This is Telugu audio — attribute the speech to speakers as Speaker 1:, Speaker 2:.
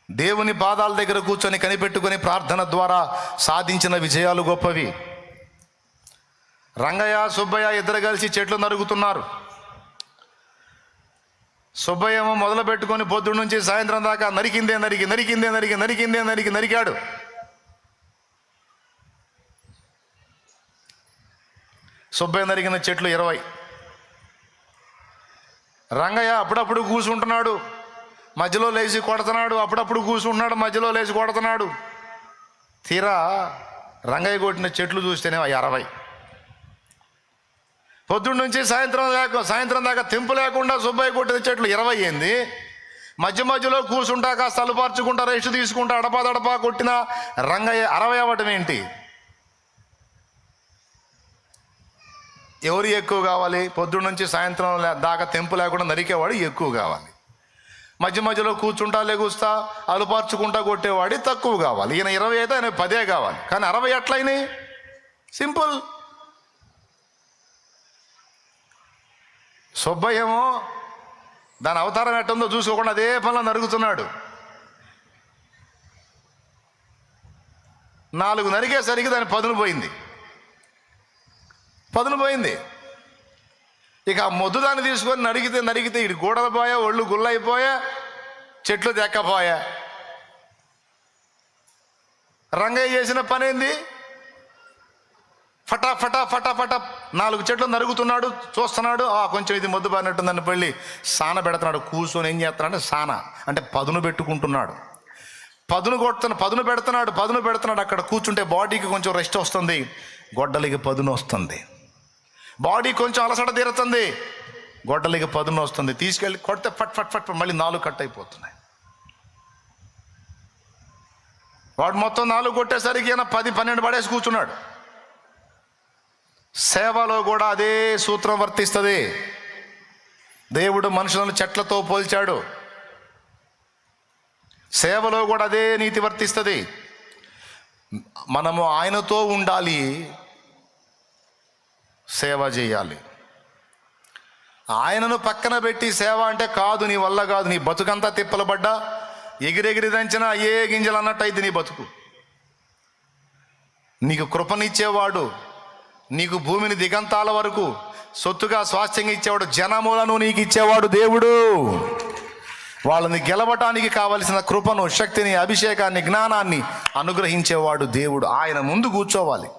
Speaker 1: దేవుని పాదాల దగ్గర కూర్చొని కనిపెట్టుకొని ప్రార్థన ద్వారా సాధించిన విజయాలు గొప్పవి. రంగయ్య సుబ్బయ్య ఇద్దరు కలిసి చెట్లు నరుగుతున్నారు. సుబ్బయ్య ఏమో మొదలు పెట్టుకొని పొద్దున్న నుంచి సాయంత్రం దాకా నరికాడు. సుబ్బయ్య నరికిన చెట్లు 20. రంగయ్య అప్పుడప్పుడు కూర్చుంటున్నాడు, మధ్యలో లేచి కొడుతున్నాడు, అప్పుడప్పుడు కూర్చుంటున్నాడు, మధ్యలో లేచి కొడుతున్నాడు. తీరా రంగయ్య కొట్టిన చెట్లు చూస్తేనే 60. పొద్దున్న నుంచి సాయంత్రం దాకా తెంపు లేకుండా సుబ్బయ్య కొట్టిన చెట్లు 20 అయింది. మధ్యలో కూర్చుంటా కాస్త అలుపార్చుకుంటా రెస్ట్ తీసుకుంటా అడపా కొట్టిన రంగయ్య 60 అవ్వటం ఏంటి? ఎవరు ఎక్కువ కావాలి? పొద్దున్న నుంచి సాయంత్రం దాకా తెంపు లేకుండా నరికేవాడు ఎక్కువ కావాలి. మధ్యలో కూర్చుంటా లెగుస్తా అలుపార్చుకుంటా కొట్టేవాడి తక్కువ కావాలి. ఈయన 20 అయితే ఆయన 10 కావాలి. కానీ 60 ఎట్లయినాయి? సింపుల్. సుబ్బయ్య ఏమో దాని అవతారం ఎట్టుందో చూసుకోకుండా అదే పనిలో నరుగుతున్నాడు. 4 నరికేసరికి దాని పదును పోయింది. ఇక ఆ మొద్దు దాన్ని తీసుకొని నరికితే ఇటు గూడలు పోయా, ఒళ్ళు గుల్లైపోయా, చెట్లు దెక్కపోయా. రంగయ్య చేసిన పని ఏంది? ఫటా 4 చెట్లు నరుగుతున్నాడు, చూస్తున్నాడు. కొంచెం ఇది మొద్దు బారినట్టుందని వెళ్ళి సాన పెడుతున్నాడు. కూర్చొని ఏం చేస్తున్నాడు? సాన అంటే పదును పెట్టుకుంటున్నాడు. పదును పెడుతున్నాడు. అక్కడ కూర్చుంటే బాడీకి కొంచెం రెస్ట్ వస్తుంది, గొడ్డలికి పదును వస్తుంది. బాడీ కొంచెం అలసట తీరుతుంది, గొడ్డలికి పదును వస్తుంది. తీసుకెళ్ళి కొడితే ఫట్ మళ్ళీ 4 కట్ అయిపోతున్నాయి. వాడు మొత్తం 4 కొట్టేసరికి ఈయన 10-12 పడేసి కూర్చున్నాడు. సేవలో కూడా అదే సూత్రం వర్తిస్తుంది. దేవుడు మనుషులను చెట్లతో పోల్చాడు. సేవలో కూడా అదే నీతి వర్తిస్తుంది. మనము ఆయనతో ఉండాలి, సేవ చేయాలి. ఆయనను పక్కన పెట్టి సేవ అంటే కాదు, నీ వల్ల కాదు. నీ బతుకంతా తిప్పలబడ్డా ఎగిరెగిరి దంచినా ఏ గింజలు అన్నట్టు అయింది నీ బతుకు. నీకు కృపనిచ్చేవాడు, నీకు భూమిని దిగంతాల వరకు సొత్తుగా స్వాస్థ్యంగా ఇచ్చేవాడు, జనములను నీకు ఇచ్చేవాడు దేవుడు. వాళ్ళని గెలవటానికి కావలసిన కృపను, శక్తిని, అభిషేకాన్ని, జ్ఞానాన్ని అనుగ్రహించేవాడు దేవుడు. ఆయన ముందు కూర్చోవాలి.